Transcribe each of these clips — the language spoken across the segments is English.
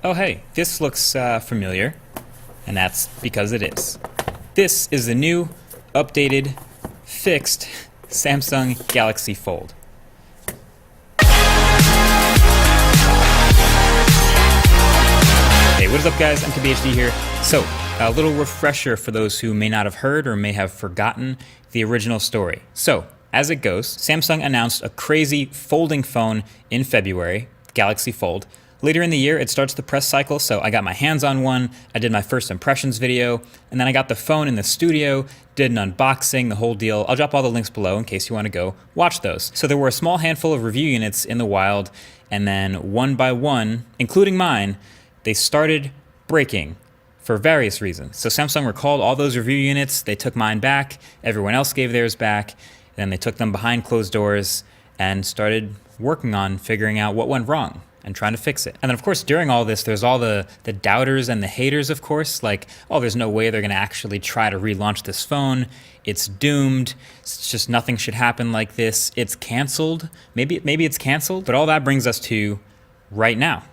Oh hey, this looks familiar, and that's because it is. This is the new, updated, fixed Samsung Galaxy Fold. Hey, what is up guys? I'm KBHD here. So, a little refresher for those who may not have heard or may have forgotten the original story. So, as it goes, Samsung announced a crazy folding phone in February, Galaxy Fold. Later in the year, it starts the press cycle, so I got my hands on one, I did my first impressions video, and then I got the phone in the studio, did an unboxing, the whole deal. I'll drop all the links below in case you want to go watch those. So there were a small handful of review units in the wild, and then one by one, including mine, they started breaking for various reasons. So Samsung recalled all those review units, they took mine back, everyone else gave theirs back, then they took them behind closed doors and started working on figuring out what went wrong and trying to fix it. And then of course during all this there's all the doubters and the haters, of course, like, oh, there's no way they're gonna actually try to relaunch this phone, it's doomed, it's just nothing should happen like this, it's canceled, maybe it's canceled. But all that brings us to right now.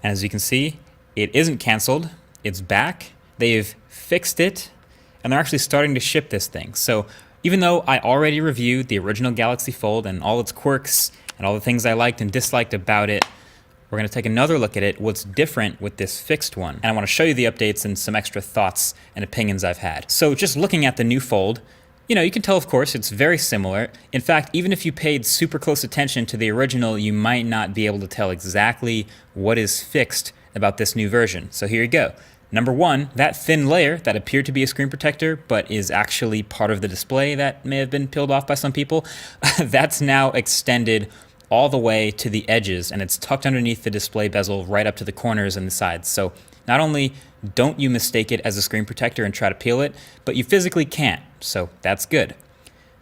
And as you can see, it isn't canceled, it's back, they've fixed it, and they're actually starting to ship this thing. So even though I already reviewed the original Galaxy Fold and all its quirks and all the things I liked and disliked about it, we're gonna take another look at it, what's different with this fixed one. And I wanna show you the updates and some extra thoughts and opinions I've had. So just looking at the new Fold, you know, you can tell, of course, it's very similar. In fact, even if you paid super close attention to the original, you might not be able to tell exactly what is fixed about this new version. So here you go. Number one, that thin layer that appeared to be a screen protector, but is actually part of the display that may have been peeled off by some people, that's now extended all the way to the edges, and it's tucked underneath the display bezel right up to the corners and the sides. So not only don't you mistake it as a screen protector and try to peel it, but you physically can't, so that's good.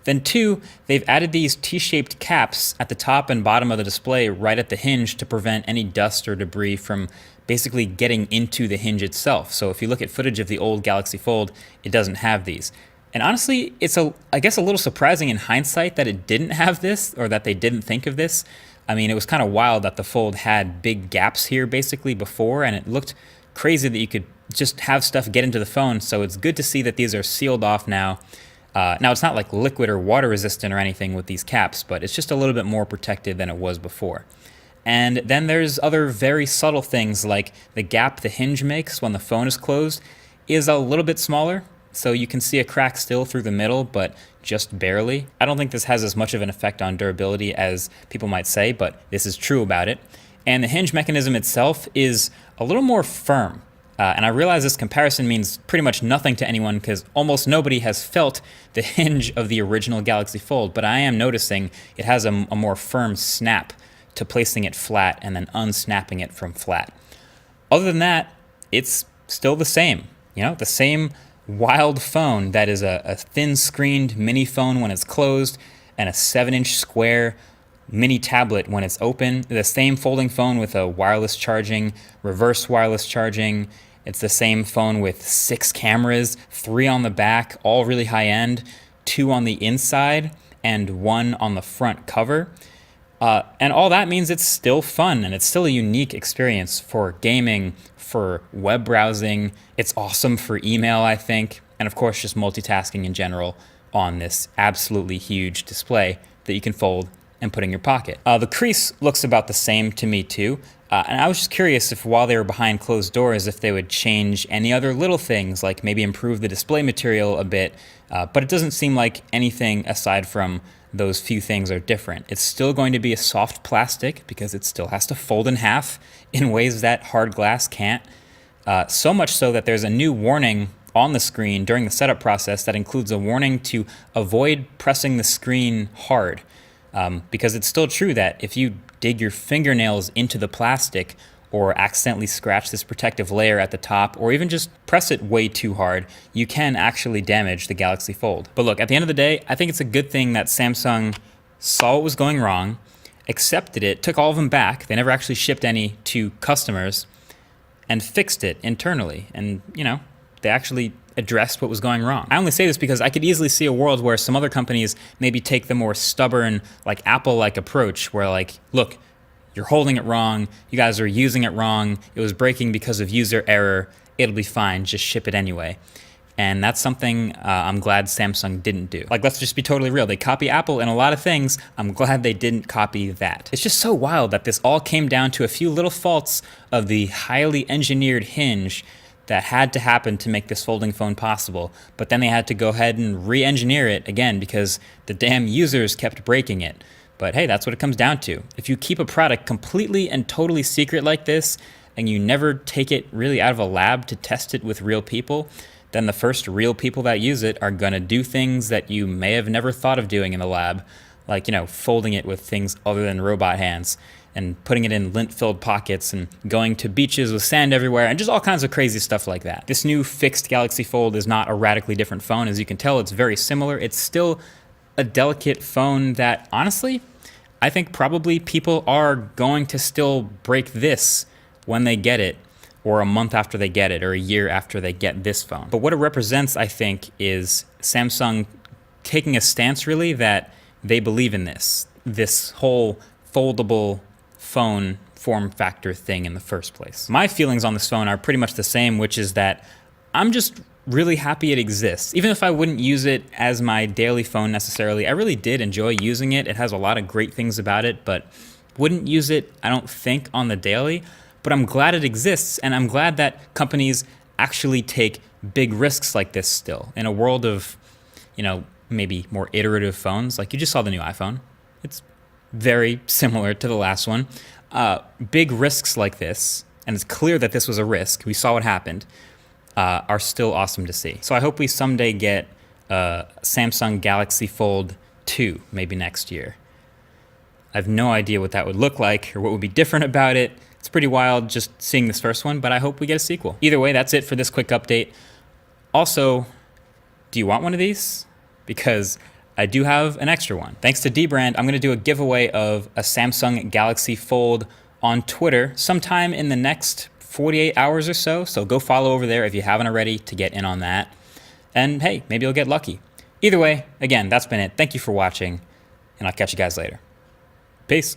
Then two, they've added these T-shaped caps at the top and bottom of the display right at the hinge to prevent any dust or debris from basically getting into the hinge itself. So if you look at footage of the old Galaxy Fold, it doesn't have these. And honestly, it's I guess a little surprising in hindsight that it didn't have this, or that they didn't think of this. I mean, it was kind of wild that the Fold had big gaps here basically before, and it looked crazy that you could just have stuff get into the phone. So it's good to see that these are sealed off now. Now it's not like liquid or water resistant or anything with these caps, but it's just a little bit more protected than it was before. And then there's other very subtle things, like the gap the hinge makes when the phone is closed is a little bit smaller. So you can see a crack still through the middle, but just barely. I don't think this has as much of an effect on durability as people might say, but this is true about it. And the hinge mechanism itself is a little more firm. And I realize this comparison means pretty much nothing to anyone because almost nobody has felt the hinge of the original Galaxy Fold, but I am noticing it has a more firm snap to placing it flat and then unsnapping it from flat. Other than that, it's still the same. You know, the same wild phone that is a thin-screened mini phone when it's closed and a 7-inch square mini tablet when it's open. The same folding phone with a wireless charging, reverse wireless charging. It's the same phone with 6 cameras, 3 on the back, all really high-end, 2 on the inside, and 1 on the front cover. And all that means it's still fun and it's still a unique experience for gaming, for web browsing. It's awesome for email, I think, and of course just multitasking in general on this absolutely huge display that you can fold and put in your pocket. The crease looks about the same to me too, and I was just curious if while they were behind closed doors if they would change any other little things, like maybe improve the display material a bit, but it doesn't seem like anything aside from those few things are different. It's still going to be a soft plastic because it still has to fold in half in ways that hard glass can't. So much so that there's a new warning on the screen during the setup process that includes a warning to avoid pressing the screen hard. Because it's still true that if you dig your fingernails into the plastic or accidentally scratch this protective layer at the top, or even just press it way too hard, you can actually damage the Galaxy Fold. But look, at the end of the day, I think it's a good thing that Samsung saw what was going wrong, accepted it, took all of them back, they never actually shipped any to customers, and fixed it internally. And, you know, they actually addressed what was going wrong. I only say this because I could easily see a world where some other companies maybe take the more stubborn, like Apple-like approach, where like, look, you're holding it wrong, you guys are using it wrong, it was breaking because of user error, it'll be fine, just ship it anyway. And that's something I'm glad Samsung didn't do. Like, let's just be totally real. They copy Apple in a lot of things. I'm glad they didn't copy that. It's just so wild that this all came down to a few little faults of the highly engineered hinge that had to happen to make this folding phone possible. But then they had to go ahead and re-engineer it again because the damn users kept breaking it. But hey, that's what it comes down to. If you keep a product completely and totally secret like this, and you never take it really out of a lab to test it with real people, then the first real people that use it are gonna do things that you may have never thought of doing in the lab, like, folding it with things other than robot hands, and putting it in lint-filled pockets, and going to beaches with sand everywhere, and just all kinds of crazy stuff like that. This new fixed Galaxy Fold is not a radically different phone. As you can tell, it's very similar. It's still a delicate phone that, honestly, I think probably people are going to still break this when they get it, or a month after they get it, or a year after they get this phone. But what it represents, I think, is Samsung taking a stance really that they believe in this whole foldable phone form factor thing in the first place. My feelings on this phone are pretty much the same, which is that I'm just really happy it exists. Even if I wouldn't use it as my daily phone necessarily, I really did enjoy using it. It has a lot of great things about it, but wouldn't use it, I don't think, on the daily. But I'm glad it exists, and I'm glad that companies actually take big risks like this still. In a world of, maybe more iterative phones, like you just saw the new iPhone. It's very similar to the last one. Big risks like this, and it's clear that this was a risk, we saw what happened, are still awesome to see. So I hope we someday get a Samsung Galaxy Fold 2, maybe next year. I have no idea what that would look like or what would be different about it. It's pretty wild just seeing this first one, but I hope we get a sequel. Either way, that's it for this quick update. Also, do you want one of these? Because I do have an extra one. Thanks to dbrand, I'm gonna do a giveaway of a Samsung Galaxy Fold on Twitter sometime in the next 48 hours or so. So go follow over there if you haven't already to get in on that. And hey, maybe you'll get lucky. Either way, again, that's been it. Thank you for watching, and I'll catch you guys later. Peace.